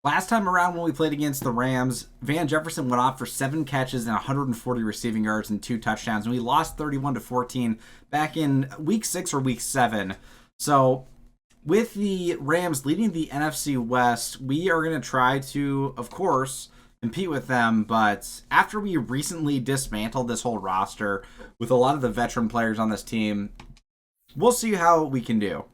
Last time around when we played against the Rams, Van Jefferson went off for 7 catches and 140 receiving yards and 2 touchdowns, and we lost 31-14 back in week 6 or week 7. So with the Rams leading the NFC West, we are going to try to, of course, compete with them. But after we recently dismantled this whole roster with a lot of the veteran players on this team, we'll see how we can do.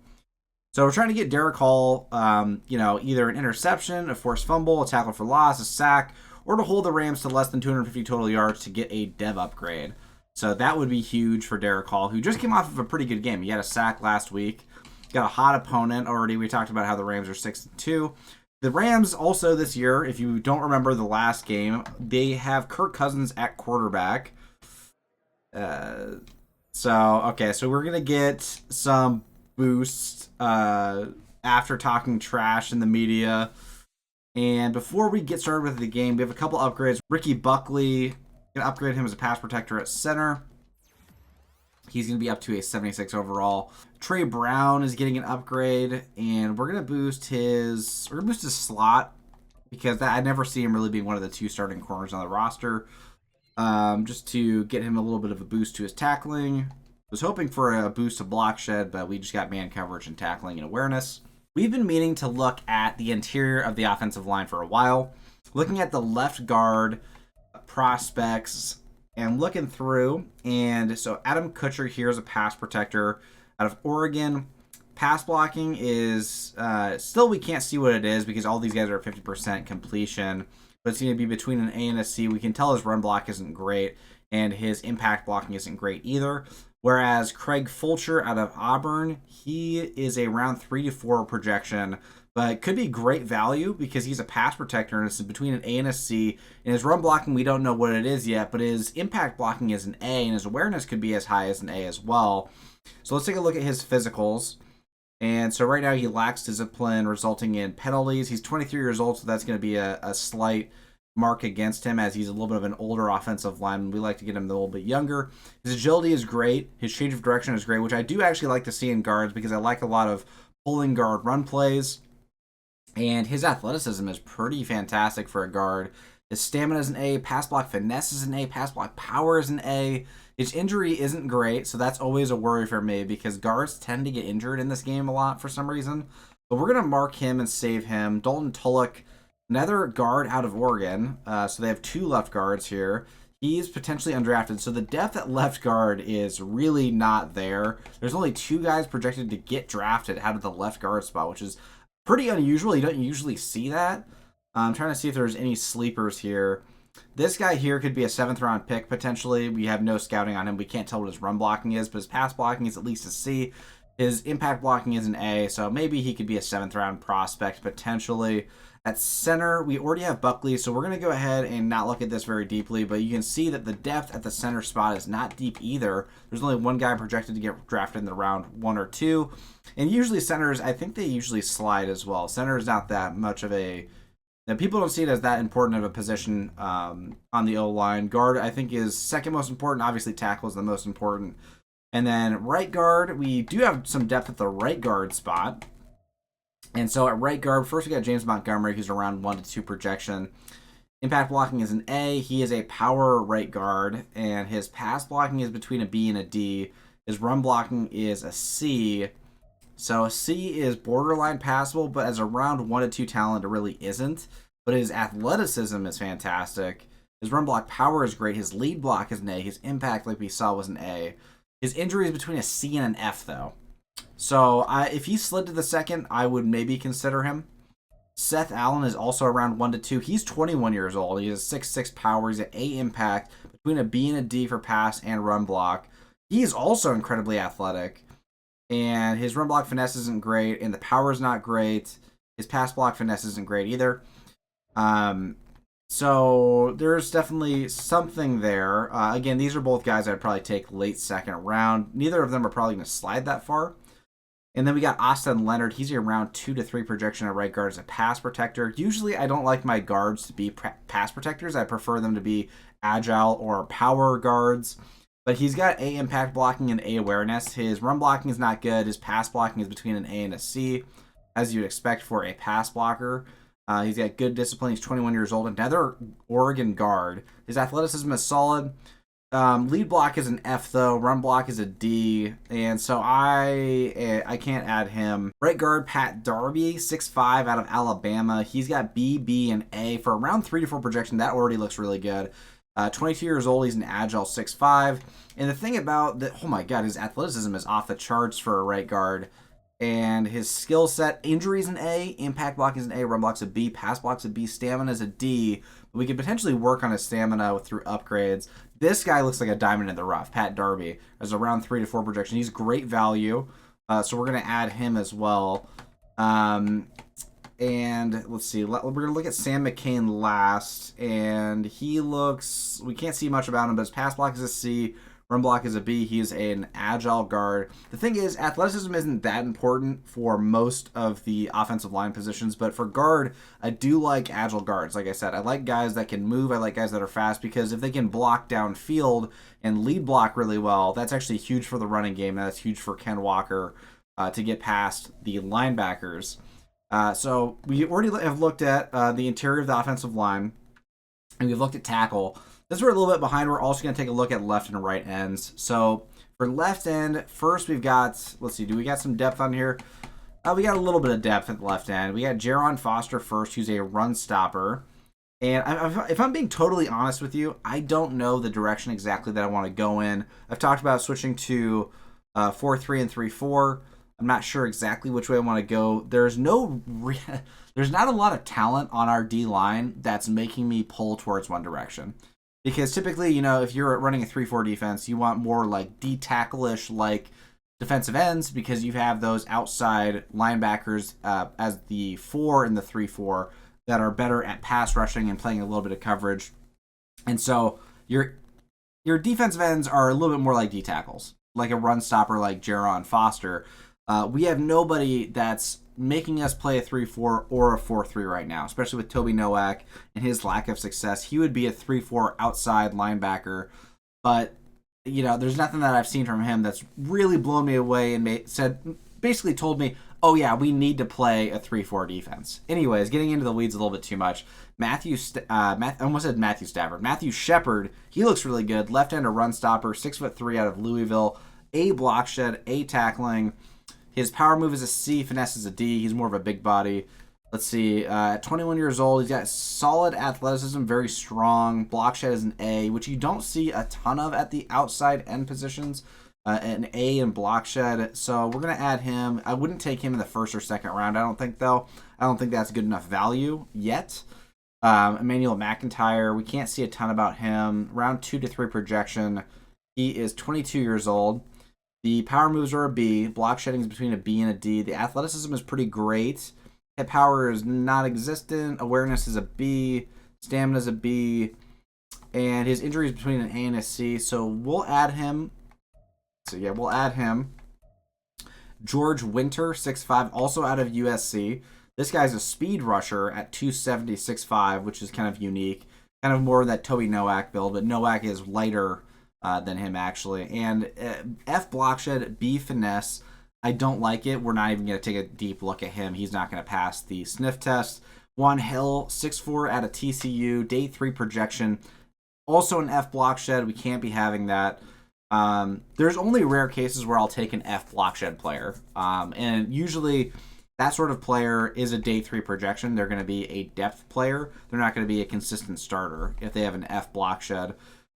So we're trying to get Derrick Hall, either an interception, a forced fumble, a tackle for loss, a sack, or to hold the Rams to less than 250 total yards to get a dev upgrade. So that would be huge for Derrick Hall, who just came off of a pretty good game. He had a sack last week. Got a hot opponent already. We talked about how the Rams are 6-2. The Rams also this year, if you don't remember the last game, they have Kirk Cousins at quarterback. So we're going to get some boost after talking trash in the media. And before we get started with the game, we have a couple upgrades. Ricky Buckley, going to upgrade him as a pass protector at center. He's going to be up to a 76 overall. Trey Brown is getting an upgrade, and we're going to boost his slot because I never see him really being one of the 2 starting corners on the roster. Just to get him a little bit of a boost to his tackling. Was hoping for a boost to block shed, but we just got man coverage and tackling and awareness. We've been meaning to look at the interior of the offensive line for a while, looking at the left guard prospects and looking through. And so Adam Kutcher here is a pass protector out of Oregon. Pass blocking is still we can't see what it is because all these guys are at 50% completion, but it's going to be between an A and a C. We can tell his run block isn't great, and his impact blocking isn't great either. Whereas Craig Fulcher out of Auburn, he is a round 3 to 4 projection, but could be great value because he's a pass protector and it's between an A and a C. And his run blocking, we don't know what it is yet, but his impact blocking is an A, and his awareness could be as high as an A as well. So let's take a look at his physicals. And so right now he lacks discipline, resulting in penalties. He's 23 years old, so that's going to be a slight mark against him as he's a little bit of an older offensive lineman. We like to get him a little bit younger. His agility is great. His change of direction is great, which I do actually like to see in guards because I like a lot of pulling guard run plays. And his athleticism is pretty fantastic for a guard. His stamina is an A, pass block finesse is an A, pass block power is an A. His injury isn't great, so that's always a worry for me because guards tend to get injured in this game a lot for some reason. But we're going to mark him and save him. Dalton Tulloch, another guard out of Oregon. So they have 2 left guards here. He's potentially undrafted. So the depth at left guard is really not there. There's only 2 guys projected to get drafted out of the left guard spot, which is pretty unusual. You don't usually see that. I'm trying to see if there's any sleepers here. This guy here could be a 7th round pick potentially. We have no scouting on him. We can't tell what his run blocking is, but his pass blocking is at least a C. His impact blocking is an A, so maybe he could be a 7th round prospect potentially. At center, we already have Buckley, so we're going to go ahead and not look at this very deeply, but you can see that the depth at the center spot is not deep either. There's only 1 guy projected to get drafted in the round 1 or 2, and usually centers, I think they usually slide as well. Center is not that much of a... Now, people don't see it as that important of a position on the O-line. Guard, I think, is second most important. Obviously, tackle is the most important. And then right guard, we do have some depth at the right guard spot. And so at right guard, first we got James Montgomery, who's around 1 to 2 projection. Impact blocking is an A. He is a power right guard, and his pass blocking is between a B and a D. His run blocking is a C. So a C is borderline passable, but as a round 1 to 2 talent, it really isn't. But his athleticism is fantastic. His run block power is great. His lead block is an A. His impact, like we saw, was an A. His injury is between a C and an F, though. So if he slid to the second, I would maybe consider him. Seth Allen is also around 1 to 2. He's 21 years old. He has 6'6 power. He's an A impact, between a B and a D for pass and run block. He is also incredibly athletic. And his run block finesse isn't great, and the power is not great. His pass block finesse isn't great either. So there's definitely something there. Again, these are both guys I'd probably take late second round. Neither of them are probably going to slide that far. And then we got Austin Leonard. He's a round 2 to 3 projection at right guard as a pass protector. Usually I don't like my guards to be pass protectors. I prefer them to be agile or power guards. But he's got A impact blocking and A awareness. His run blocking is not good. His pass blocking is between an A and a C, as you'd expect for a pass blocker. He's got good discipline. He's 21 years old. Another Oregon guard. His athleticism is solid. Lead block is an F though. Run block is a D, and so I can't add him. Right guard Pat Darby, 6'5", out of Alabama. He's got B, B, and A for around 3 to 4 projection. That already looks really good. 22 years old. He's an agile 6'5". And the thing about that, oh my god, his athleticism is off the charts for a right guard. And his skill set, injuries an A, impact block is an A, run block's a B, pass block's a B, stamina is a D. But we could potentially work on his stamina through upgrades. This guy looks like a diamond in the rough. Pat Darby has around 3 to 4 projection. He's great value, so we're going to add him as well. And let's see. We're going to look at Sam McCain last, and he looks. We can't see much about him, but his pass block is a C. Run block is a B. He is an agile guard. The thing is, athleticism isn't that important for most of the offensive line positions, but for guard, I do like agile guards. Like I said, I like guys that can move. I like guys that are fast because if they can block downfield and lead block really well, that's actually huge for the running game. That's huge for Ken Walker to get past the linebackers. So we already have looked at the interior of the offensive line, and we've looked at tackle. This we're a little bit behind. We're also going to take a look at left and right ends. So for left end, first we've got, let's see, do we got some depth on here? We got a little bit of depth at the left end. We got Jaron Foster first, who's a run stopper. And if I'm being totally honest with you, I don't know the direction exactly that I want to go in. I've talked about switching to 4-3 and 3-4. I'm not sure exactly which way I want to go. There's not a lot of talent on our D line that's making me pull towards one direction. Because typically, if you're running a 3-4 defense, you want more like D-tackle-ish like defensive ends because you have those outside linebackers as the 4 and the 3-4 that are better at pass rushing and playing a little bit of coverage. And so your defensive ends are a little bit more like D-tackles, like a run stopper like Jaron Foster. We have nobody that's making us play a 3-4 or a 4-3 right now, especially with Toby Nowak and his lack of success. He would be a 3-4 outside linebacker, but there's nothing that I've seen from him that's really blown me away and basically told me, oh yeah, we need to play a 3-4 defense. Anyways, getting into the weeds a little bit too much. I almost said Matthew Stafford. Matthew Shepard, he looks really good. Left end, a run stopper, 6'3" out of Louisville, A block shed, A tackling. His power move is a C, finesse is a D. He's more of a big body. Let's see, 21 years old. He's got solid athleticism, very strong. Block shed is an A, which you don't see a ton of at the outside end positions. An A in block shed. So we're going to add him. I wouldn't take him in the first or second round, I don't think, though. I don't think that's good enough value yet. Emmanuel McIntyre, we can't see a ton about him. Round 2 to 3 projection. He is 22 years old. The power moves are a B. Block shedding is between a B and a D. The athleticism is pretty great. Hit power is non-existent. Awareness is a B. Stamina is a B. And his injury is between an A and a C. So we'll add him. We'll add him. George Winter, 6'5", also out of USC. This guy's a speed rusher at 270, 6'5", which is kind of unique. Kind of more that Toby Nowak build, but Nowak is lighter than him, actually. And F block shed, B finesse. I don't like it. We're not even going to take a deep look at him. He's not going to pass the sniff test. Juan Hill, 6'4", out of TCU. Day 3 projection. Also an F block shed. We can't be having that. There's only rare cases where I'll take an F block shed player. And usually that sort of player is a day 3 projection. They're going to be a depth player. They're not going to be a consistent starter if they have an F block shed.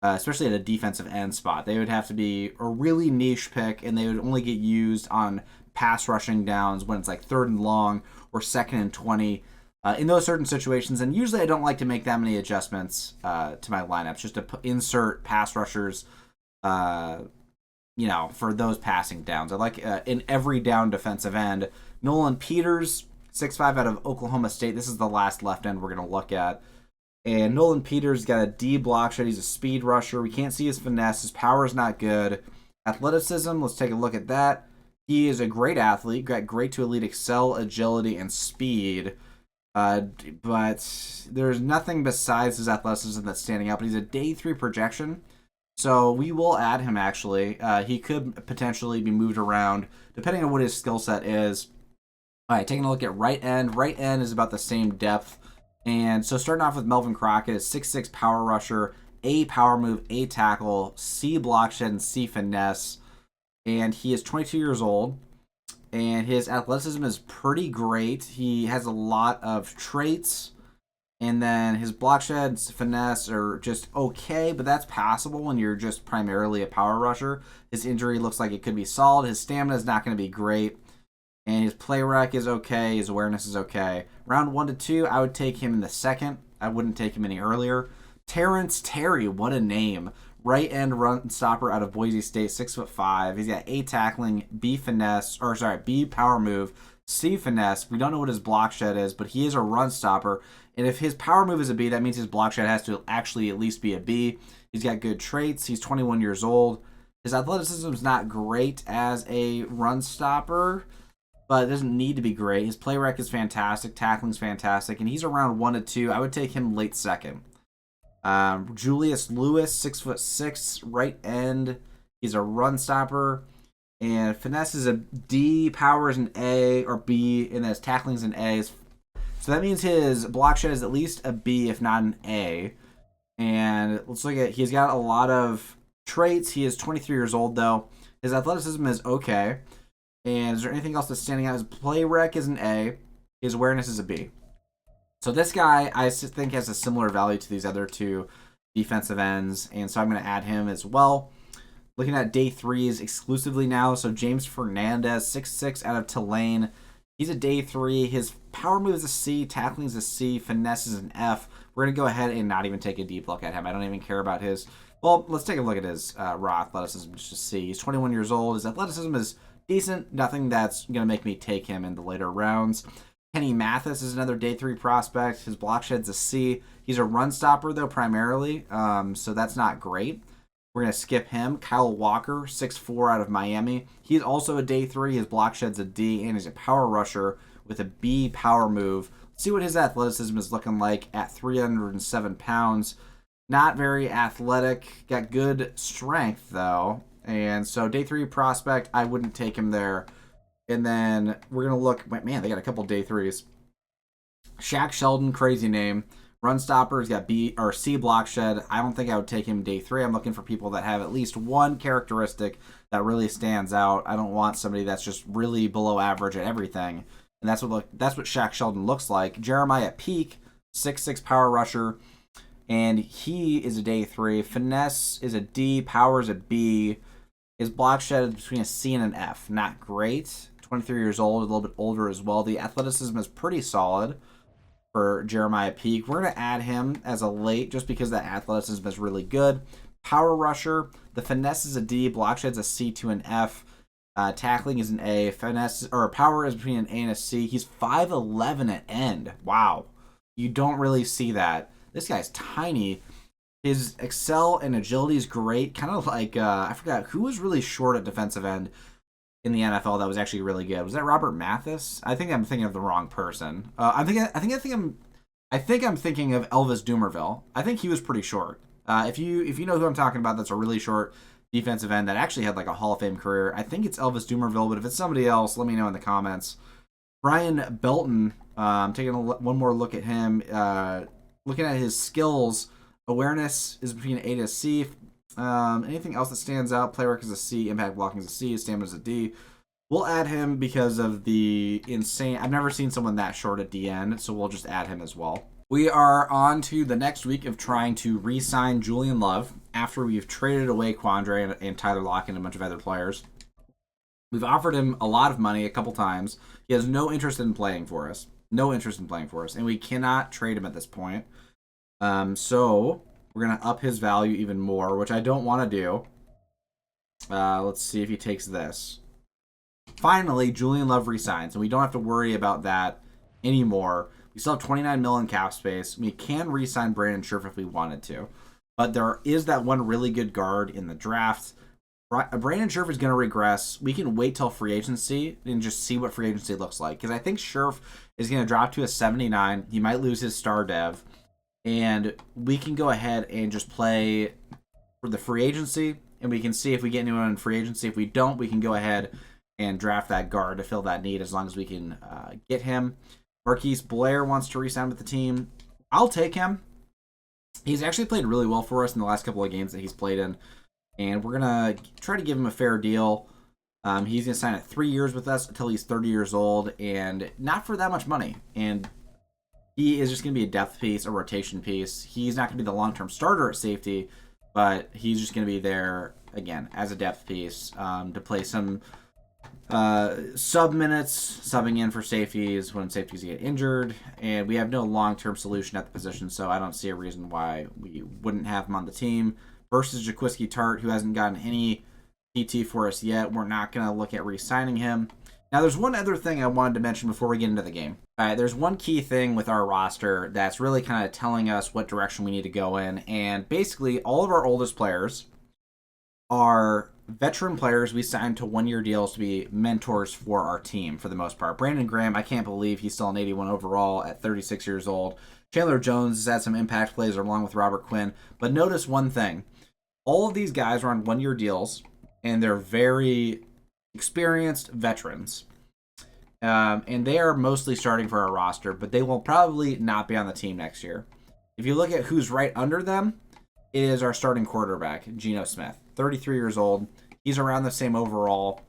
Especially at a defensive end spot. They would have to be a really niche pick, and they would only get used on pass rushing downs when it's like 3rd and long or 2nd and 20 in those certain situations. And usually I don't like to make that many adjustments to my lineups, just to insert pass rushers, for those passing downs. I like in every down defensive end. Nolan Peters, 6'5", out of Oklahoma State. This is the last left end we're going to look at. And Nolan Peters got a D block shed. He's a speed rusher. We can't see his finesse. His power is not good. Athleticism, let's take a look at that. He is a great athlete. Got great to elite excel, agility, and speed. But there's nothing besides his athleticism that's standing out. But he's a day 3 projection. So we will add him, actually. He could potentially be moved around, depending on what his skill set is. All right, taking a look at right end. Right end is about the same depth. And so starting off with Melvin Crockett, 6'6" power rusher, A power move, A tackle, C block shed, and C finesse. And he is 22 years old. And his athleticism is pretty great. He has a lot of traits. And then his block sheds, finesse are just okay, but that's passable when you're just primarily a power rusher. His injury looks like it could be solid. His stamina is not going to be great. And his play rec is okay. His awareness is okay. Round 1 to 2, I would take him in the second. I wouldn't take him any earlier. Terrence Terry, what a name. Right end run stopper out of Boise State, 6'5". He's got A tackling, B finesse, or sorry, B power move, C finesse. We don't know what his block shed is, but he is a run stopper. And if his power move is a B, that means his block shed has to actually at least be a B. He's got good traits. He's 21 years old. His athleticism is not great as a run stopper, but it doesn't need to be great. His play rec is fantastic. Tackling's fantastic. And he's around 1 to 2. I would take him late second. Julius Lewis, 6'6", right end. He's a run stopper. And finesse is a D, power is an A or B, and then his tackling is an A. So that means his block shed is at least a B, if not an A. And let's look at, he's got a lot of traits. He is 23 years old, though. His athleticism is okay. And is there anything else that's standing out? His play rec is an A. His awareness is a B. So this guy, I think, has a similar value to these other two defensive ends. And so I'm going to add him as well. Looking at day threes exclusively now. So James Fernandez, 6'6", out of Tulane. He's a day 3. His power move is a C. Tackling is a C. Finesse is an F. We're going to go ahead and not even take a deep look at him. I don't even care about his... Well, let's take a look at his raw athleticism just to see. He's 21 years old. His athleticism is decent. Nothing that's going to make me take him in the later rounds. Kenny Mathis is another day 3 prospect. His block shed's a C. He's a run stopper, though, primarily. So that's not great. We're going to skip him. Kyle Walker, 6'4", out of Miami. He's also a day 3. His block shed's a D, and he's a power rusher with a B power move. Let's see what his athleticism is looking like at 307 pounds. Not very athletic. Got good strength, though. And so day 3 prospect, I wouldn't take him there. And then we're going to look. Man, they got a couple day 3s. Shaq Sheldon, crazy name. Run stopper, he's got B or C block shed. I don't think I would take him day 3. I'm looking for people that have at least one characteristic that really stands out. I don't want somebody that's just really below average at everything. And that's what Shaq Sheldon looks like. Jeremiah Peak, 6'6" power rusher, and he is a day 3. Finesse is a D, power is a B. His block shed is between a C and an F. Not great. 23 years old, a little bit older as well. The athleticism is pretty solid for Jeremiah Peak. We're going to add him as a late just because that athleticism is really good. Power rusher, the finesse is a D, block shed's a C to an F. Tackling is an A. Finesse or power is between an A and a C. He's 5'11" at end. Wow. You don't really see that. This guy's tiny. His excel and agility is great. Kind of like, I forgot, who was really short at defensive end in the NFL that was actually really good? Was that Robert Mathis? I think I'm thinking of the wrong person. I think I'm thinking of Elvis Dumervil. I think he was pretty short. If you know who I'm talking about, that's a really short defensive end that actually had like a Hall of Fame career. I think it's Elvis Dumervil, but if it's somebody else, let me know in the comments. Brian Belton, taking one more look at him. Looking at his skills, awareness is between A to C. Anything else that stands out? Play rec is a C, impact blocking is a C, stamina is a D. We'll add him because of the insane... I've never seen someone that short at the end, so we'll just add him as well. We are on to the next week of trying to re-sign Julian Love after we've traded away Quandre and Tyler Lockett and a bunch of other players. We've offered him a lot of money a couple times. He has no interest in playing for us. And we cannot trade him at this point. So we're going to up his value even more, which I don't want to do. Let's see if he takes this. Finally, Julian Love resigns, and we don't have to worry about that anymore. We still have $29 million in cap space. We can re-sign Brandon Scherff if we wanted to. But there is that one really good guard in the draft. Brandon Scherff is going to regress. We can wait till free agency and just see what free agency looks like. Because I think Scherff is going to drop to a 79. He might lose his star dev. And we can go ahead and just play for the free agency. And we can see if we get anyone in free agency. If we don't, we can go ahead and draft that guard to fill that need as long as we can get him. Marquise Blair wants to re-sign with the team. I'll take him. He's actually played really well for us in the last couple of games that he's played in, and we're going to try to give him a fair deal. He's going to sign at 3 years with us until he's 30 years old, and not for that much money. And he is just going to be a depth piece, a rotation piece. He's not going to be the long-term starter at safety, but he's just going to be there, again, as a depth piece to play some sub minutes, subbing in for safeties when safeties get injured. And we have no long-term solution at the position, so I don't see a reason why we wouldn't have him on the team. Versus Jaquiski Tart, who hasn't gotten any PT for us yet. We're not going to look at re-signing him. Now, there's one other thing I wanted to mention before we get into the game. All right, there's one key thing with our roster that's really kind of telling us what direction we need to go in. And basically, all of our oldest players are veteran players we signed to one-year deals to be mentors for our team for the most part. Brandon Graham, I can't believe he's still an 81 overall at 36 years old. Chandler Jones has had some impact plays along with Robert Quinn. But notice one thing. All of these guys are on one-year deals, and they're very experienced veterans. And they are mostly starting for our roster, but they will probably not be on the team next year. If you look at who's right under them, it is our starting quarterback, Geno Smith, 33 years old. He's around the same overall.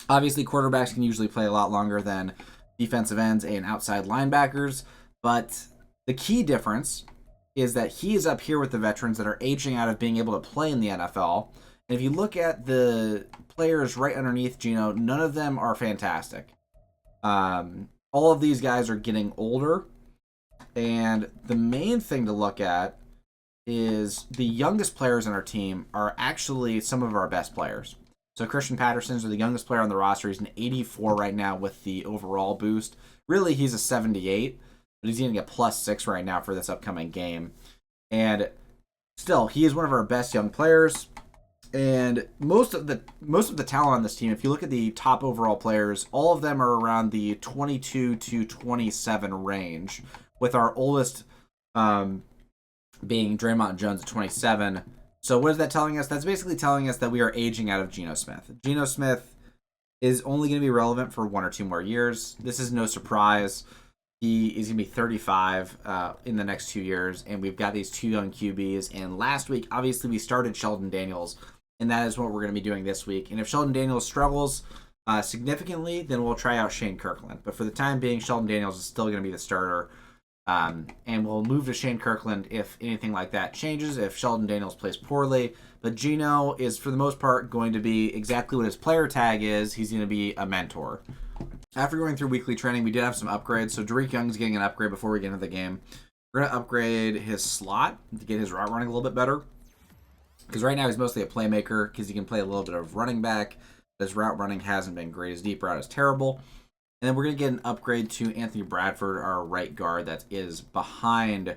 Obviously, quarterbacks can usually play a lot longer than defensive ends and outside linebackers, but the key difference is that he is up here with the veterans that are aging out of being able to play in the NFL. And if you look at the players right underneath Geno, none of them are fantastic. All of these guys are getting older, and the main thing to look at is the youngest players on our team are actually some of our best players. So Christian Patterson's the youngest player on the roster. He's an 84 right now with the overall boost. Really, he's a 78, but he's getting a +6 right now for this upcoming game. And still, he is one of our best young players. And most of the talent on this team, if you look at the top overall players, all of them are around the 22 to 27 range, with our oldest being Draymond Jones at 27. So what is that telling us? That's basically telling us that we are aging out of Geno Smith. Geno Smith is only going to be relevant for 1 or 2 more years. This is no surprise. He is going to be 35 in the next 2 years, and we've got these 2 young QBs. And last week, obviously, we started Sheldon Daniels, and that is what we're going to be doing this week. And if Sheldon Daniels struggles significantly, then we'll try out Shane Kirkland. But for the time being, Sheldon Daniels is still going to be the starter. And we'll move to Shane Kirkland if anything like that changes, if Sheldon Daniels plays poorly. But Geno is, for the most part, going to be exactly what his player tag is. He's going to be a mentor. After going through weekly training, we did have some upgrades. So Derrick Young's getting an upgrade before we get into the game. We're going to upgrade his slot to get his route running a little bit better. Because right now he's mostly a playmaker because he can play a little bit of running back. His route running hasn't been great. His deep route is terrible. And then we're going to get an upgrade to Anthony Bradford, our right guard that is behind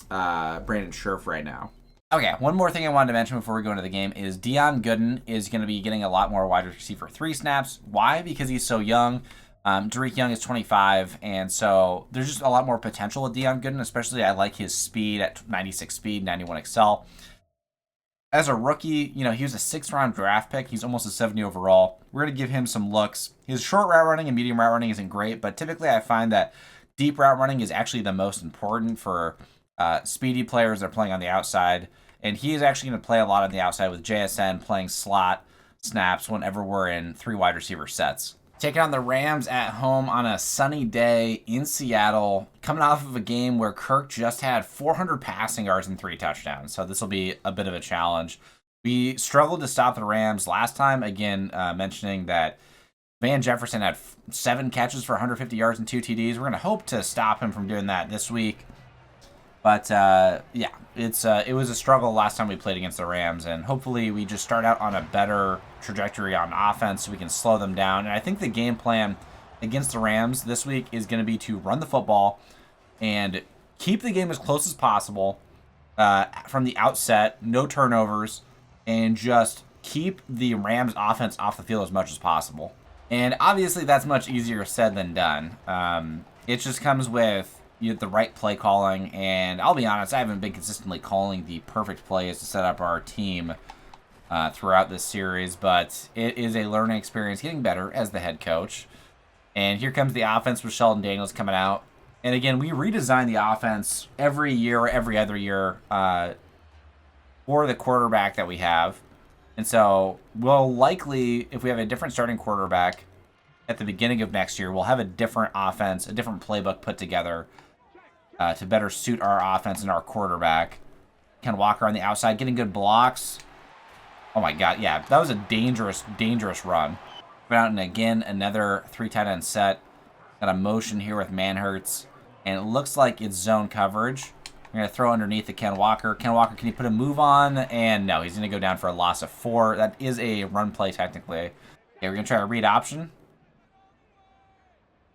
Brandon Scherf right now. Okay, one more thing I wanted to mention before we go into the game is Dion Gooden is going to be getting a lot more wide receiver 3 snaps. Why? Because he's so young. Derrick Young is 25, and so there's just a lot more potential with Dion Gooden, especially I like his speed at 96 speed, 91 excel. As a rookie, he was a 6th-round draft pick. He's almost a 70 overall. We're going to give him some looks. His short route running and medium route running isn't great, but typically I find that deep route running is actually the most important for speedy players that are playing on the outside. And he is actually going to play a lot on the outside with JSN playing slot snaps whenever we're in 3 wide receiver sets. Taking on the Rams at home on a sunny day in Seattle, coming off of a game where Kirk just had 400 passing yards and 3 touchdowns. So this will be a bit of a challenge. We struggled to stop the Rams last time, again, mentioning that Van Jefferson had 7 catches for 150 yards and 2 TDs. We're going to hope to stop him from doing that this week. But, yeah, it was a struggle last time we played against the Rams, and hopefully we just start out on a better trajectory on offense so we can slow them down. And I think the game plan against the Rams this week is going to be to run the football and keep the game as close as possible from the outset, no turnovers, and just keep the Rams offense off the field as much as possible. And obviously that's much easier said than done. It just comes with the right play calling, and I'll be honest, I haven't been consistently calling the perfect plays to set up our team throughout this series, but it is a learning experience, getting better as the head coach. And here comes the offense with Sheldon Daniels coming out. And again, we redesign the offense every year or every other year for the quarterback that we have. And so we'll likely, if we have a different starting quarterback at the beginning of next year, we'll have a different offense, a different playbook put together to better suit our offense and our quarterback. Ken Walker on the outside, getting good blocks. Oh my God, yeah, that was a dangerous, dangerous run. Out and again, another 3 tight end set. Got a motion here with Manhertz, and it looks like it's zone coverage. We're going to throw underneath to Ken Walker. Ken Walker, can he put a move on? And no, he's going to go down for a loss of 4. That is a run play, technically. Okay, we're going to try a read option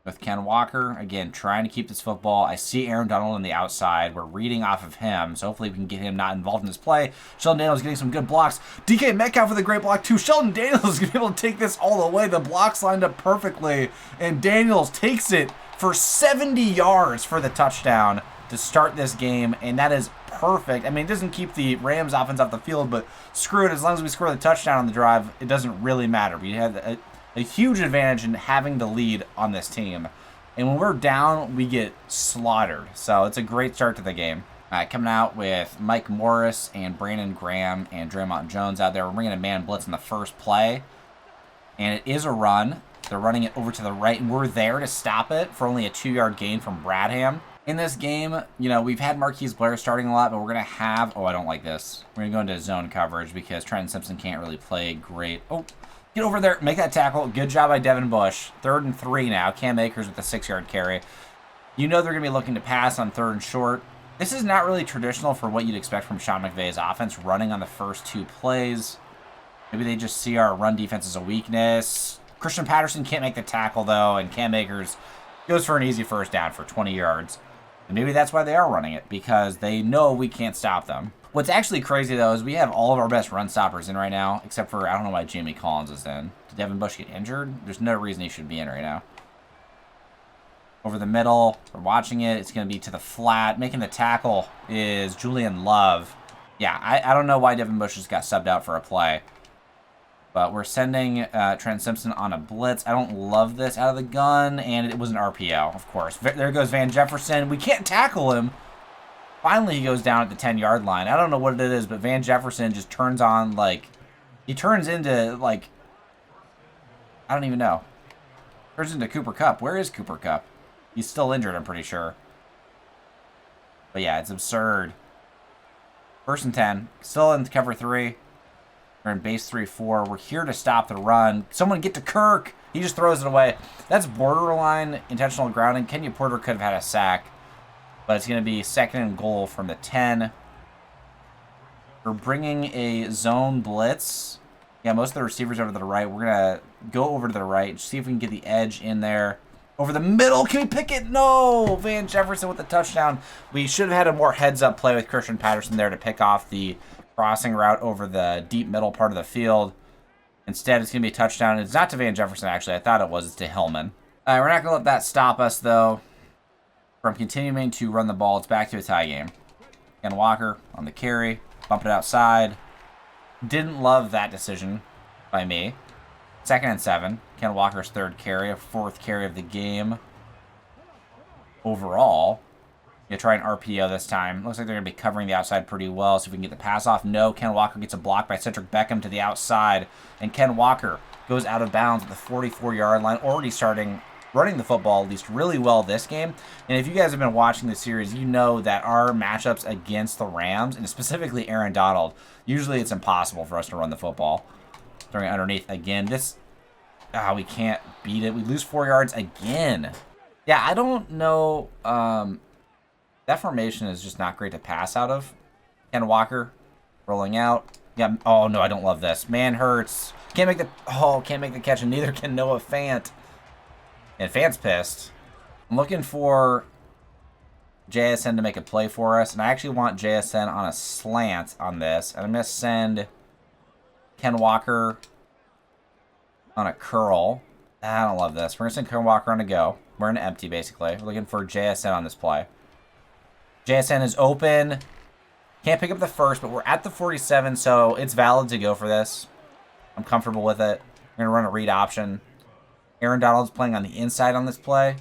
with Ken Walker. Again, trying to keep this football. I see Aaron Donald on the outside. We're reading off of him, so hopefully we can get him not involved in this play. Sheldon Daniels getting some good blocks. DK Metcalf with a great block, too. Sheldon Daniels is going to be able to take this all the way. The blocks lined up perfectly, and Daniels takes it for 70 yards for the touchdown to start this game, and that is perfect. I mean, it doesn't keep the Rams offense off the field, but screw it. As long as we score the touchdown on the drive, it doesn't really matter. We had a huge advantage in having the lead on this team. And when we're down, we get slaughtered. So it's a great start to the game. Coming out with Mike Morris and Brandon Graham and Draymond Jones out there. We're bringing a man blitz in the first play. And it is a run. They're running it over to the right, and we're there to stop it for only a 2-yard gain from Bradham. In this game, you know, we've had Marquise Blair starting a lot, but we're going to have... Oh, I don't like this. We're going to go into zone coverage because Trenton Simpson can't really play great. Oh, get over there. Make that tackle. Good job by Devin Bush. 3rd and 3 now. Cam Akers with a 6-yard carry. You know they're going to be looking to pass on 3rd and short. This is not really traditional for what you'd expect from Sean McVay's offense, running on the first 2 plays. Maybe they just see our run defense as a weakness. Christian Patterson can't make the tackle, though, and Cam Akers goes for an easy first down for 20 yards. And maybe that's why they are running it, because they know we can't stop them. What's actually crazy, though, is we have all of our best run stoppers in right now, except for, I don't know why Jamie Collins is in. Did Devin Bush get injured? There's no reason he should be in right now. Over the middle, we're watching it. It's going to be to the flat. Making the tackle is Julian Love. Yeah, I don't know why Devin Bush just got subbed out for a play. But we're sending Trent Simpson on a blitz. I don't love this out of the gun, and it was an RPO, of course. There goes Van Jefferson. We can't tackle him. Finally, he goes down at the 10-yard line. I don't know what it is, but Van Jefferson just turns on, like... He turns into, like... I don't even know. Turns into Cooper Kupp. Where is Cooper Kupp? He's still injured, I'm pretty sure. But yeah, it's absurd. 1st and 10. Still in cover 3. We're in base 3-4. We're here to stop the run. Someone get to Kirk. He just throws it away. That's borderline intentional grounding. Kenya Porter could have had a sack. But it's going to be 2nd and goal from the 10. We're bringing a zone blitz. Yeah, most of the receivers over to the right. We're going to go over to the right. See if we can get the edge in there. Over the middle. Can we pick it? No! Van Jefferson with the touchdown. We should have had a more heads-up play with Christian Patterson there to pick off the crossing route over the deep middle part of the field. Instead, it's going to be a touchdown. It's not to Van Jefferson, actually. I thought it was. It's to Hillman. We're not going to let that stop us, though, from continuing to run the ball. It's back to a tie game. Ken Walker on the carry. Bump it outside. Didn't love that decision by me. 2nd and 7. Ken Walker's 3rd carry. 4th carry of the game. Overall... You try an RPO this time. Looks like they're going to be covering the outside pretty well. See if we can get the pass off. No, Ken Walker gets a block by Cedric Beckham to the outside. And Ken Walker goes out of bounds at the 44-yard line. Already starting running the football at least really well this game. And if you guys have been watching the series, you know that our matchups against the Rams, and specifically Aaron Donald, usually it's impossible for us to run the football. Throwing it underneath again. We can't beat it. We lose 4 yards again. Yeah, I don't know... That formation is just not great to pass out of. Ken Walker rolling out. Yeah. Oh no, I don't love this. Manhertz can't make the catch, and neither can Noah Fant. And Fant's pissed. I'm looking for JSN to make a play for us, and I actually want JSN on a slant on this. And I'm gonna send Ken Walker on a curl. I don't love this. We're gonna send Ken Walker on a go. We're in empty basically. We're looking for JSN on this play. JSN is open. Can't pick up the first, but we're at the 47, so it's valid to go for this. I'm comfortable with it. We're going to run a read option. Aaron Donald's playing on the inside on this play.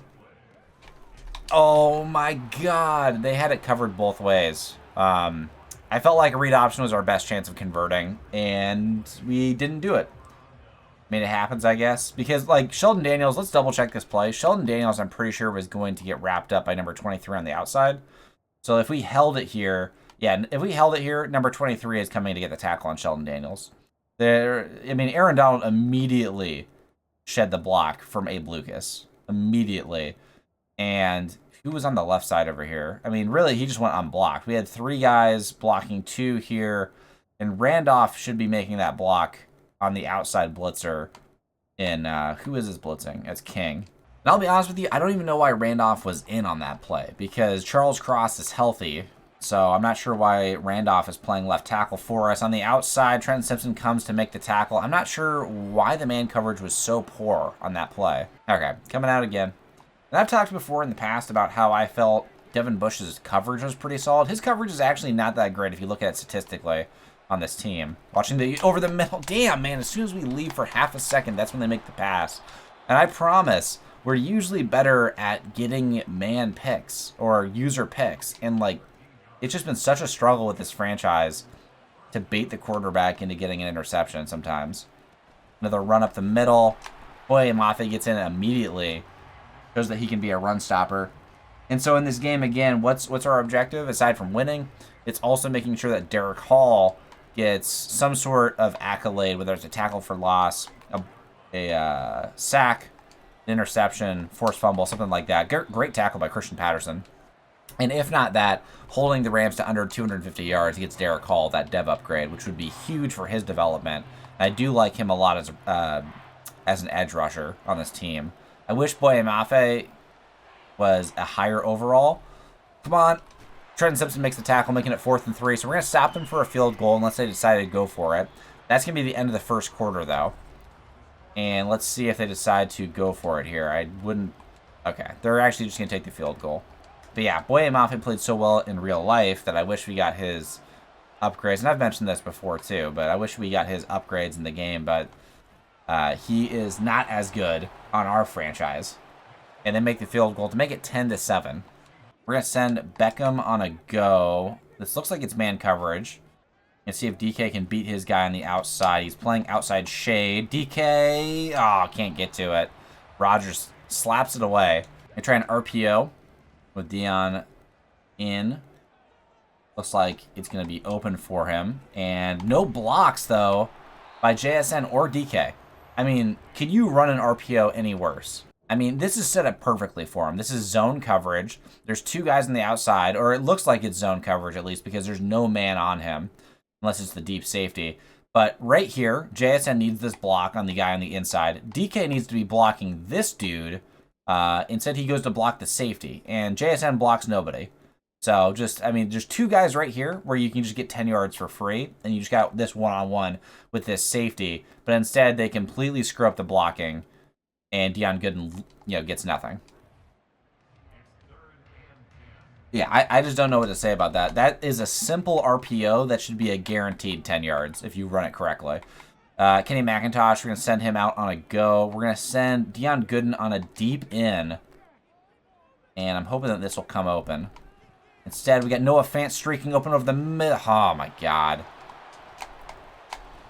Oh my god. They had it covered both ways. I felt like a read option was our best chance of converting, and we didn't do it. I mean, it happens, I guess. Because, like, Sheldon Daniels, let's double-check this play. Sheldon Daniels, I'm pretty sure, was going to get wrapped up by number 23 on the outside. So if we held it here, yeah, if we held it here, number 23 is coming to get the tackle on Sheldon Daniels. Aaron Donald immediately shed the block from Abe Lucas. Immediately. And who was on the left side over here? I mean, really, he just went unblocked. We had 3 guys blocking 2 here, and Randolph should be making that block on the outside blitzer in, who is this blitzing? It's King. And I'll be honest with you, I don't even know why Randolph was in on that play, because Charles Cross is healthy, so I'm not sure why Randolph is playing left tackle for us. On the outside, Trenton Simpson comes to make the tackle. I'm not sure why the man coverage was so poor on that play. Okay, coming out again. And I've talked before in the past about how I felt Devin Bush's coverage was pretty solid. His coverage is actually not that great if you look at it statistically on this team. Watching the over the middle. Damn, man, as soon as we leave for half a second, that's when they make the pass. And I promise, we're usually better at getting man picks or user picks. And, like, it's just been such a struggle with this franchise to bait the quarterback into getting an interception sometimes. Another run up the middle. Boy, Maffe gets in immediately. Shows that he can be a run stopper. And so in this game, again, what's our objective? Aside from winning, it's also making sure that Derrick Hall gets some sort of accolade, whether it's a tackle for loss, a sack, an interception, forced fumble, something like that. Great tackle by Christian Patterson. And if not that, holding the Rams to under 250 yards gets Derrick Hall that dev upgrade, which would be huge for his development. I do like him a lot as an edge rusher on this team. I wish Boye Mafe was a higher overall. Come on. Trenton Simpson makes the tackle, making it 4th and 3. So we're going to stop them for a field goal unless they decide to go for it. That's going to be the end of the first quarter, though. And let's see if they decide to go for it here. I wouldn't... Okay, they're actually just going to take the field goal. But yeah, Boye Mafe played so well in real life that I wish we got his upgrades. And I've mentioned this before, too, but I wish we got his upgrades in the game. But he is not as good on our franchise. And then make the field goal to make it 10-7. We're going to send Beckham on a go. This looks like it's man coverage. And see if DK can beat his guy on the outside. He's playing outside shade. DK, oh, can't get to it. Rogers slaps it away. They try an RPO with Dion in. Looks like it's going to be open for him. And no blocks, though, by JSN or DK. I mean, can you run an RPO any worse? I mean, this is set up perfectly for him. This is zone coverage. There's 2 guys on the outside, or it looks like it's zone coverage at least, because there's no man on him, unless it's the deep safety. But right here, JSN needs this block on the guy on the inside. DK needs to be blocking this dude. Instead, he goes to block the safety, and JSN blocks nobody. So just, I mean, there's 2 guys right here where you can just get 10 yards for free, and you just got this one-on-one with this safety. But instead, they completely screw up the blocking. And Dion Gooden, gets nothing. Yeah, I just don't know what to say about that. That is a simple RPO that should be a guaranteed 10 yards if you run it correctly. Kenny McIntosh, we're going to send him out on a go. We're going to send Dion Gooden on a deep in. And I'm hoping that this will come open. Instead, we got Noah Fant streaking open over the middle. Oh, my God.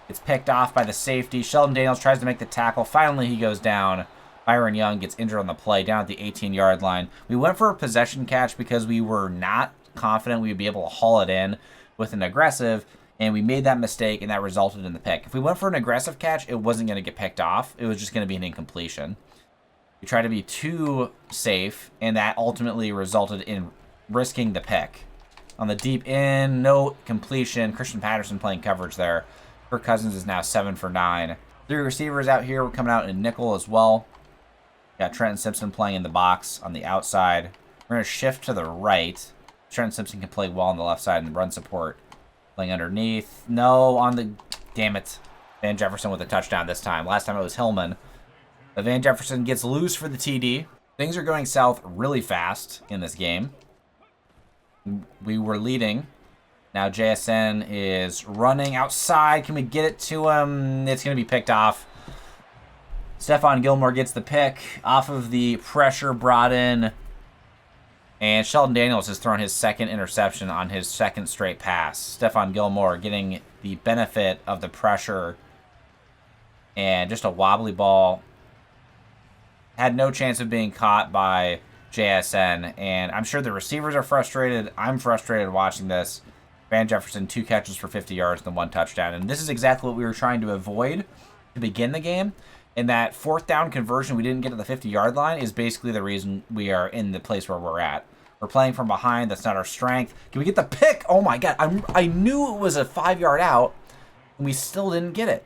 It's picked off by the safety. Sheldon Daniels tries to make the tackle. Finally, he goes down. Byron Young gets injured on the play down at the 18-yard line. We went for a possession catch because we were not confident we would be able to haul it in with an aggressive, and we made that mistake, and that resulted in the pick. If we went for an aggressive catch, it wasn't going to get picked off. It was just going to be an incompletion. We tried to be too safe, and that ultimately resulted in risking the pick. On the deep end, no completion. Christian Patterson playing coverage there. Kirk Cousins is now 7 for 9. 3 receivers out here. We're coming out in nickel as well. Got Trenton Simpson playing in the box on the outside. We're going to shift to the right. Trenton Simpson can play well on the left side in the run support. Playing underneath. No, on the... Damn it. Van Jefferson with a touchdown this time. Last time it was Hillman. But Van Jefferson gets loose for the TD. Things are going south really fast in this game. We were leading Now JSN is running outside. Can we get it to him? It's going to be picked off. Stephon Gilmore gets the pick off of the pressure brought in. And Sheldon Daniels has thrown his second interception on his second straight pass. Stephon Gilmore getting the benefit of the pressure. And just a wobbly ball. Had no chance of being caught by JSN. And I'm sure the receivers are frustrated. I'm frustrated watching this. Van Jefferson, 2 catches for 50 yards and 1 touchdown. And this is exactly what we were trying to avoid to begin the game. And that 4th down conversion we didn't get to the 50-yard line is basically the reason we are in the place where we're at. We're playing from behind. That's not our strength. Can we get the pick? Oh, my God. I knew it was a 5-yard out, and we still didn't get it.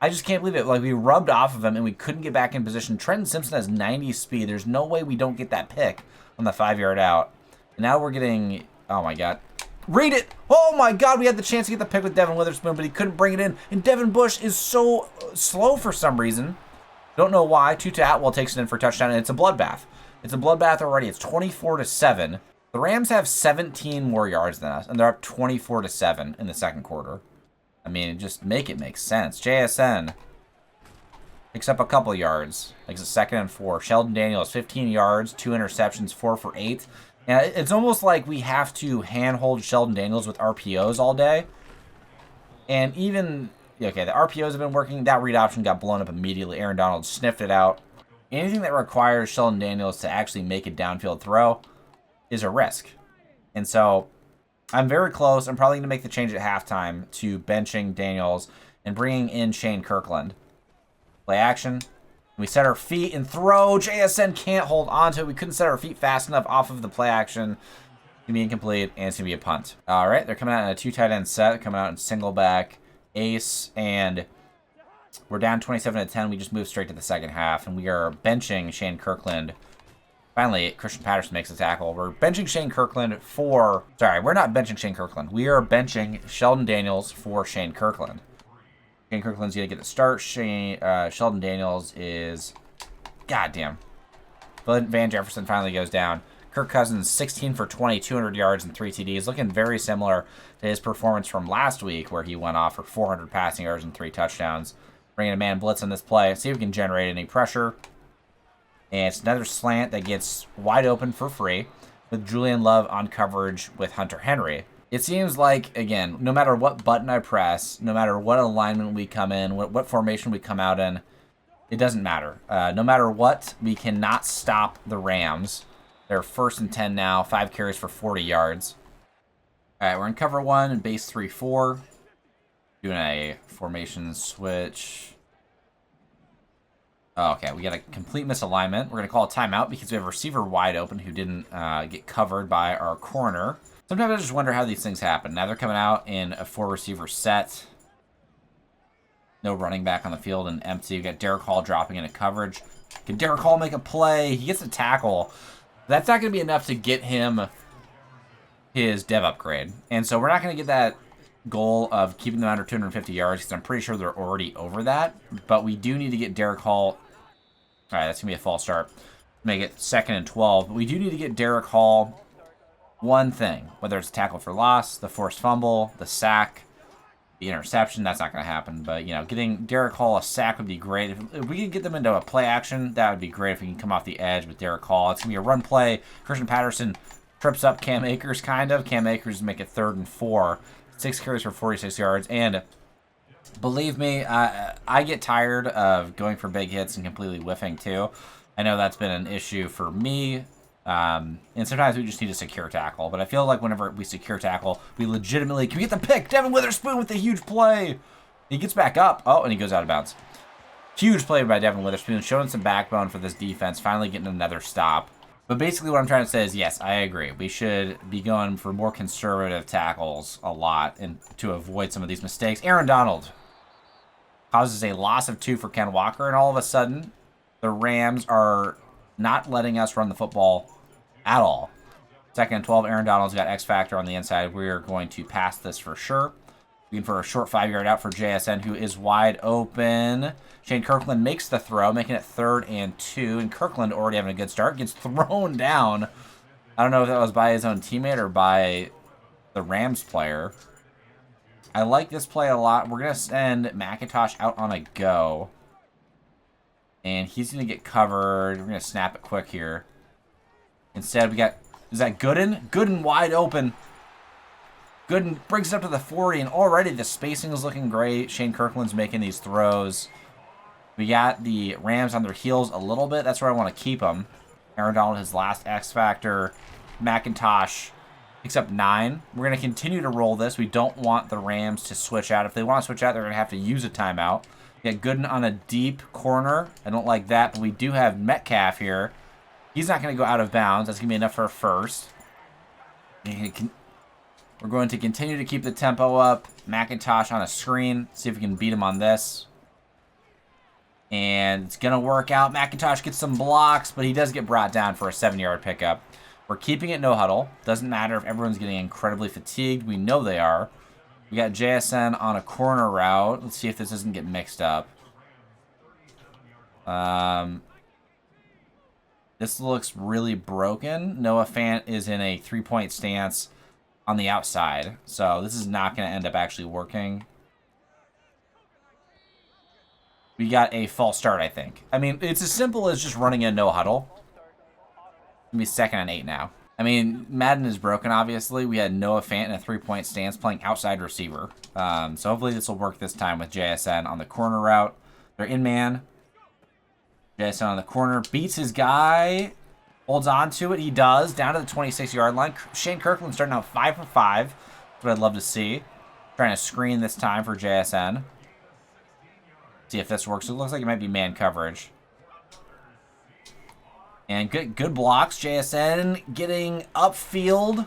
I just can't believe it. Like, we rubbed off of him, and we couldn't get back in position. Trenton Simpson has 90 speed. There's no way we don't get that pick on the 5-yard out. And now we're getting... Oh, my God. Read it! Oh, my God. We had the chance to get the pick with Devin Witherspoon, but he couldn't bring it in. And Devin Bush is so slow for some reason. Don't know why. Tuta Atwell takes it in for a touchdown, and it's a bloodbath. It's a bloodbath already. It's 24-7. The Rams have 17 more yards than us, and they're up 24-7 in the second quarter. I mean, just make it make sense. JSN picks up a couple yards. Like it's a 2nd and 4. Sheldon Daniels, 15 yards, 2 interceptions, 4 for 8. And it's almost like we have to handhold Sheldon Daniels with RPOs all day. And even, okay, the RPOs have been working. That read option got blown up immediately. Aaron Donald sniffed it out. Anything that requires Sheldon Daniels to actually make a downfield throw is a risk. And so I'm very close. I'm probably going to make the change at halftime to benching Daniels and bringing in Shane Kirkland. Play action. We set our feet and throw. JSN can't hold on to it. We couldn't set our feet fast enough off of the play action. It's going to be incomplete, and it's going to be a punt. All right, they're coming out in a 2 tight end set, coming out in single back, ace, and we're down 27-10. We just moved straight to the second half, and we are benching Shane Kirkland. Finally, Christian Patterson makes a tackle. We're benching Shane Kirkland for... Sorry, we're not benching Shane Kirkland. We are benching Sheldon Daniels for Shane Kirkland. Shane Kirkland's going to get the start. Sheldon Daniels is... Goddamn. Van Jefferson finally goes down. Kirk Cousins, 16 for 20, 200 yards and 3 TDs. Looking very similar to his performance from last week where he went off for 400 passing yards and 3 touchdowns. Bringing a man blitz on this play. See if we can generate any pressure. And it's another slant that gets wide open for free with Julian Love on coverage with Hunter Henry. It seems like, again, no matter what button I press, no matter what alignment we come in, what formation we come out in, it doesn't matter. No matter what, we cannot stop the Rams. They're 1st and 10 now, 5 carries for 40 yards. All right, we're in cover 1 and base 3-4. Doing a formation switch. Oh, okay, we got a complete misalignment. We're going to call a timeout because we have a receiver wide open who didn't get covered by our corner. Sometimes I just wonder how these things happen. Now they're coming out in a 4-receiver set. No running back on the field and empty. We got Derrick Hall dropping into coverage. Can Derrick Hall make a play? He gets a tackle. That's not going to be enough to get him his dev upgrade. And so we're not going to get that goal of keeping them under 250 yards because I'm pretty sure they're already over that. But we do need to get Derrick Hall. All right, that's going to be a false start. Make it 2nd and 12. But we do need to get Derrick Hall one thing, whether it's a tackle for loss, the forced fumble, the sack, the interception. That's not going to happen. But, you know, getting Derrick Hall a sack would be great. If we could get them into a play action, that would be great if we can come off the edge with Derrick Hall. It's going to be a run play. Christian Patterson trips up Cam Akers, kind of. Cam Akers make it 3rd and 4. 6 carries for 46 yards. And believe me, I get tired of going for big hits and completely whiffing, too. I know that's been an issue for me. And sometimes we just need a secure tackle. But I feel like whenever we secure tackle, we legitimately... Can we get the pick? Devin Witherspoon with the huge play. He gets back up. Oh, and he goes out of bounds. Huge play by Devin Witherspoon. Showing some backbone for this defense. Finally getting another stop. But basically what I'm trying to say is, yes, I agree. We should be going for more conservative tackles a lot and to avoid some of these mistakes. Aaron Donald causes a loss of 2 for Ken Walker. And all of a sudden, the Rams are not letting us run the football at all. 2nd and 12, Aaron Donald's got X Factor on the inside. We're going to pass this for sure. Looking for a short 5-yard out for JSN, who is wide open. Shane Kirkland makes the throw, making it 3rd and 2. And Kirkland already having a good start. Gets thrown down. I don't know if that was by his own teammate or by the Rams player. I like this play a lot. We're going to send McIntosh out on a go. And he's going to get covered. We're going to snap it quick here. Instead, we got, is that Gooden? Gooden wide open. Gooden brings it up to the 40, and already the spacing is looking great. Shane Kirkland's making these throws. We got the Rams on their heels a little bit. That's where I want to keep them. Aaron Donald, his last X factor. McIntosh picks up 9. We're going to continue to roll this. We don't want the Rams to switch out. If they want to switch out, they're going to have to use a timeout. We got Gooden on a deep corner. I don't like that, but we do have Metcalf here. He's not going to go out of bounds. That's going to be enough for a first. We're going to continue to keep the tempo up. McIntosh on a screen. See if we can beat him on this. And it's going to work out. McIntosh gets some blocks, but he does get brought down for a 7-yard pickup. We're keeping it no huddle. Doesn't matter if everyone's getting incredibly fatigued. We know they are. We got JSN on a corner route. Let's see if this doesn't get mixed up. This looks really broken. Noah Fant is in a 3-point stance on the outside. So this is not going to end up actually working. We got a false start, I think. I mean, it's as simple as just running a no huddle. It's going to be 2nd and 8 now. I mean, Madden is broken, obviously. We had Noah Fant in a 3-point stance playing outside receiver. So hopefully this will work this time with JSN on the corner route. They're in man. JSN on the corner. Beats his guy. Holds on to it. He does. Down to the 26-yard line. Shane Kirkland starting out 5 for 5. That's what I'd love to see. Trying to screen this time for JSN. See if this works. It looks like it might be man coverage. And good blocks. JSN getting upfield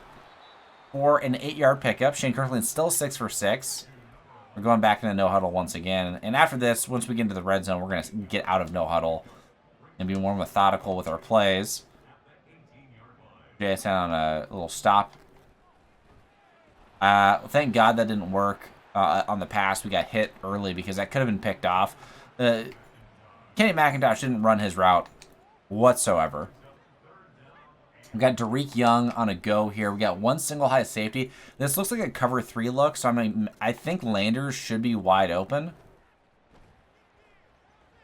for an 8-yard pickup. Shane Kirkland still 6 for 6. We're going back into no huddle once again. And after this, once we get into the red zone, we're going to get out of no huddle and be more methodical with our plays. JSN on a little stop. Thank God that didn't work. On the pass, we got hit early because that could have been picked off. Kenny McIntosh didn't run his route whatsoever. We got Derrick Young on a go here. We got one single high safety. This looks like a cover 3 look, so I think Landers should be wide open.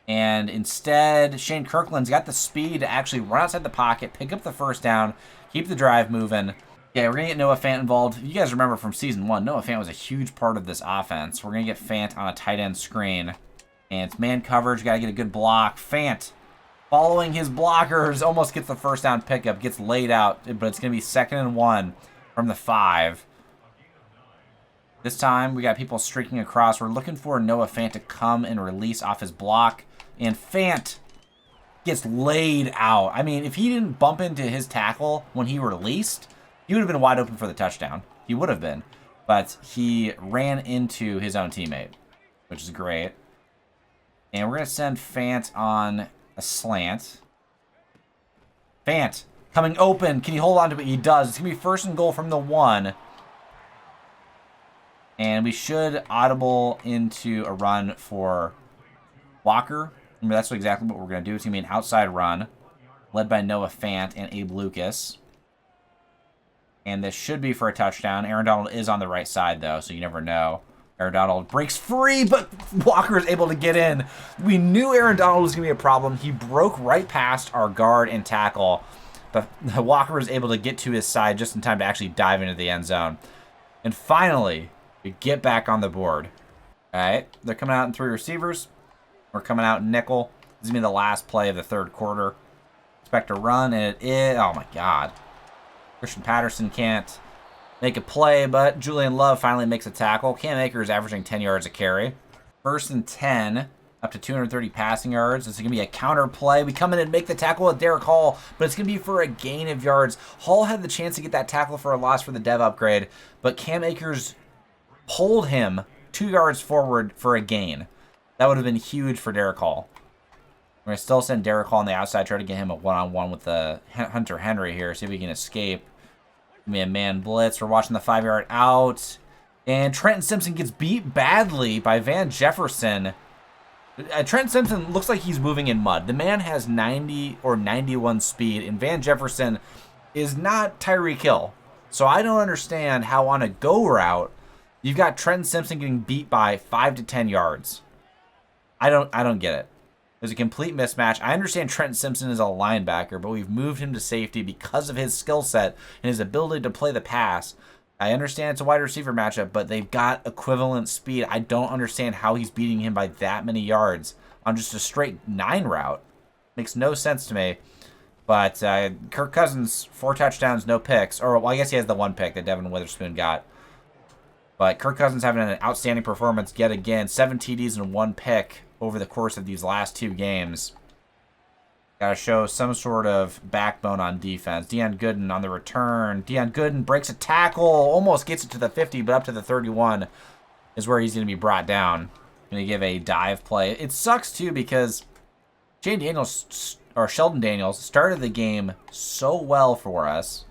And instead, Shane Kirkland's got the speed to actually run outside the pocket, pick up the first down, keep the drive moving. Yeah, we're going to get Noah Fant involved. You guys remember from Season 1, Noah Fant was a huge part of this offense. We're going to get Fant on a tight end screen. And it's man coverage. Got to get a good block. Fant, following his blockers, almost gets the first down pickup. Gets laid out, but it's going to be 2nd and 1 from the 5. This time, we got people streaking across. We're looking for Noah Fant to come and release off his block. And Fant gets laid out. I mean, if he didn't bump into his tackle when he released, he would have been wide open for the touchdown. He would have been. But he ran into his own teammate, which is great. And we're going to send Fant on a slant. Fant coming open. Can he hold on to it? He does. It's going to be 1st and goal from the 1. And we should audible into a run for Walker. Remember, that's exactly what we're going to do. It's going to be an outside run led by Noah Fant and Abe Lucas. And this should be for a touchdown. Aaron Donald is on the right side, though, so you never know. Aaron Donald breaks free, but Walker is able to get in. We knew Aaron Donald was going to be a problem. He broke right past our guard and tackle, but Walker was able to get to his side just in time to actually dive into the end zone. And finally, we get back on the board. All right, they're coming out in 3 receivers. We're coming out in nickel. This is going to be the last play of the 3rd quarter. Expect a run, and it is... Oh, my God. Christian Patterson can't make a play, but Julian Love finally makes a tackle. Cam Akers averaging 10 yards a carry. 1st and 10, up to 230 passing yards. This is going to be a counter play. We come in and make the tackle with Derrick Hall, but it's going to be for a gain of yards. Hall had the chance to get that tackle for a loss for the dev upgrade, but Cam Akers pulled him 2 yards forward for a gain. That would have been huge for Derrick Hall. We're going to still send Derrick Hall on the outside, try to get him a one-on-one with Hunter Henry here, see if he can escape. Give me a man blitz. We're watching the 5-yard out. And Trenton Simpson gets beat badly by Van Jefferson. Trenton Simpson looks like he's moving in mud. The man has 90 or 91 speed, and Van Jefferson is not Tyreek Hill. So I don't understand how on a go route you've got Trenton Simpson getting beat by 5 to 10 yards. I don't get it. There's a complete mismatch. I understand Trenton Simpson is a linebacker, but we've moved him to safety because of his skill set and his ability to play the pass. I understand it's a wide receiver matchup, but they've got equivalent speed. I don't understand how he's beating him by that many yards on just a straight 9 route. Makes no sense to me. But Kirk Cousins, 4 touchdowns, no picks. Or, well, I guess he has the 1 pick that Devin Witherspoon got. But Kirk Cousins having an outstanding performance yet again. 7 TDs and 1 pick over the course of these last 2 games. Got to show some sort of backbone on defense. Deion Gooden on the return. Deion Gooden breaks a tackle. Almost gets it to the 50, but up to the 31 is where he's going to be brought down. Going to give a dive play. It sucks, too, because Sheldon Daniels started the game so well for us.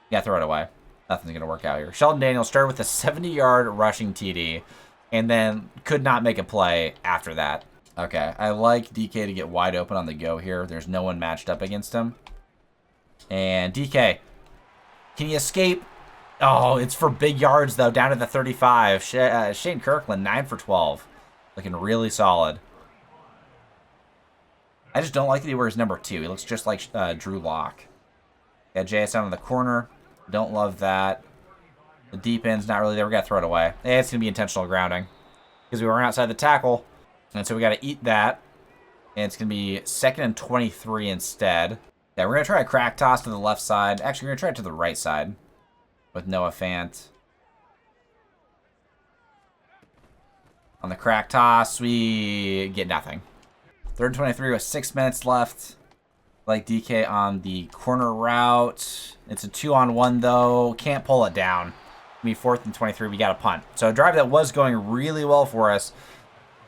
Yeah, throw it away. Nothing's going to work out here. Sheldon Daniels started with a 70-yard rushing TD and then could not make a play after that. Okay, I like DK to get wide open on the go here. There's no one matched up against him. And DK, can he escape? Oh, it's for big yards, though, down to the 35. Shane Kirkland, 9 for 12. Looking really solid. I just don't like that he wears number 2. He looks just like Drew Lock. Got JSN on the corner. Don't love that. The deep end's not really there. We got to throw it away. Hey, it's going to be intentional grounding because we were outside the tackle. And so we got to eat that. And it's going to be 2nd and 23 instead. Yeah, we're going to try a crack toss to the left side. Actually, we're going to try it to the right side with Noah Fant. On the crack toss, we get nothing. 3rd and 23 with 6 minutes left. Like DK on the corner route. It's a 2-on-1 though. Can't pull it down. Be 4th and 23. We got a punt. So a drive that was going really well for us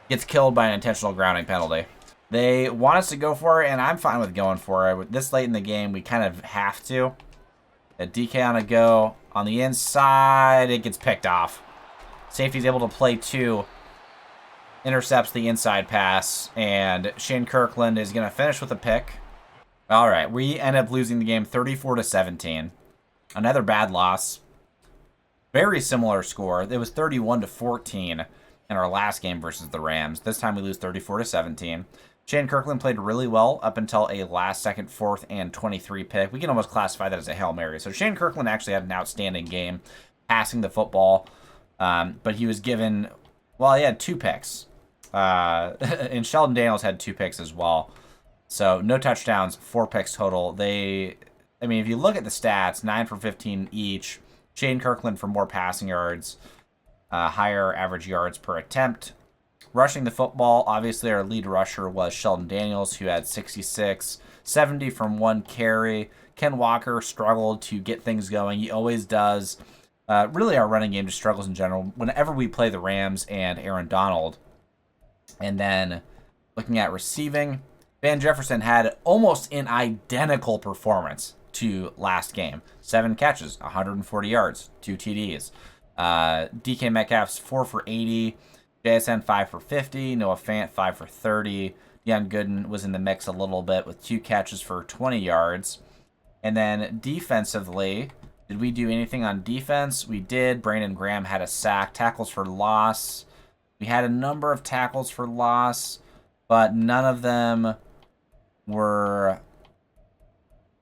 gets killed by an intentional grounding penalty. They want us to go for it, and I'm fine with going for it. This late in the game, we kind of have to. A DK on a go. On the inside, it gets picked off. Safety's able to play 2. Intercepts the inside pass, and Shane Kirkland is going to finish with a pick. All right, we end up losing the game 34-17. Another bad loss. Very similar score. It was 31-14 in our last game versus the Rams. This time we lose 34-17. Shane Kirkland played really well up until a last-second 4th and 23 pick. We can almost classify that as a Hail Mary. So Shane Kirkland actually had an outstanding game passing the football, but he was given, well, he had 2 picks. And Sheldon Daniels had 2 picks as well. So no touchdowns, 4 picks total. If you look at the stats, 9 for 15 each. Shane Kirkland for more passing yards, higher average yards per attempt. Rushing the football, obviously our lead rusher was Sheldon Daniels, who had 66, 70 from 1 carry. Ken Walker struggled to get things going. He always does. Really, our running game just struggles in general. Whenever we play the Rams and Aaron Donald. And then looking at receiving, Van Jefferson had almost an identical performance to last game. 7 catches, 140 yards, 2 TDs. DK Metcalf's 4 for 80. JSN 5 for 50. Noah Fant 5 for 30. Deion Gooden was in the mix a little bit with 2 catches for 20 yards. And then defensively, did we do anything on defense? We did. Brandon Graham had a sack. Tackles for loss. We had a number of tackles for loss, but none of them were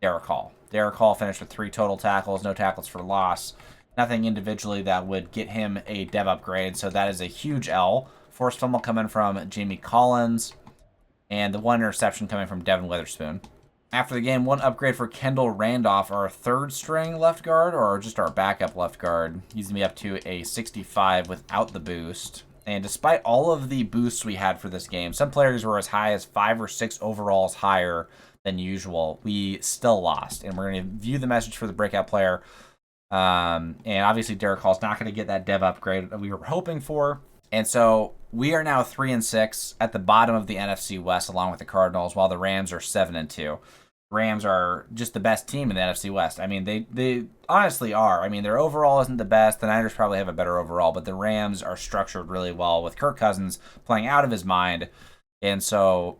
Derrick Hall. Derrick Hall finished with 3 total tackles, no tackles for loss. Nothing individually that would get him a dev upgrade, so that is a huge L. Forced fumble coming from Jamie Collins, and the 1 interception coming from Devin Witherspoon. After the game, 1 upgrade for Kendall Randolph, our 3rd string left guard, or just our backup left guard. He's going to be up to a 65 without the boost. And despite all of the boosts we had for this game, some players were as high as 5 or 6 overalls higher than usual. We still lost, and we're going to view the message for the breakout player. And obviously, Derrick Hall's not going to get that dev upgrade that we were hoping for. And so we are now 3-6 at the bottom of the NFC West, along with the Cardinals, while the Rams are 7-2. Rams are just the best team in the NFC West. I mean, they honestly are. I mean, their overall isn't the best. The Niners probably have a better overall, but the Rams are structured really well with Kirk Cousins playing out of his mind. And so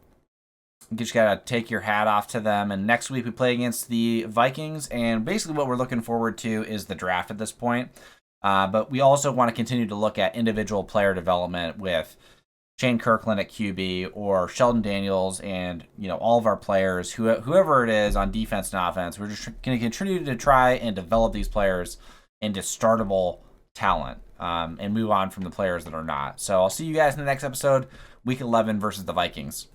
You just got to take your hat off to them. And next week we play against the Vikings. And basically what we're looking forward to is the draft at this point. But we also want to continue to look at individual player development with Shane Kirkland at QB or Sheldon Daniels and, all of our players, whoever it is on defense and offense. We're just going to continue to try and develop these players into startable talent and move on from the players that are not. So I'll see you guys in the next episode, Week 11 versus the Vikings.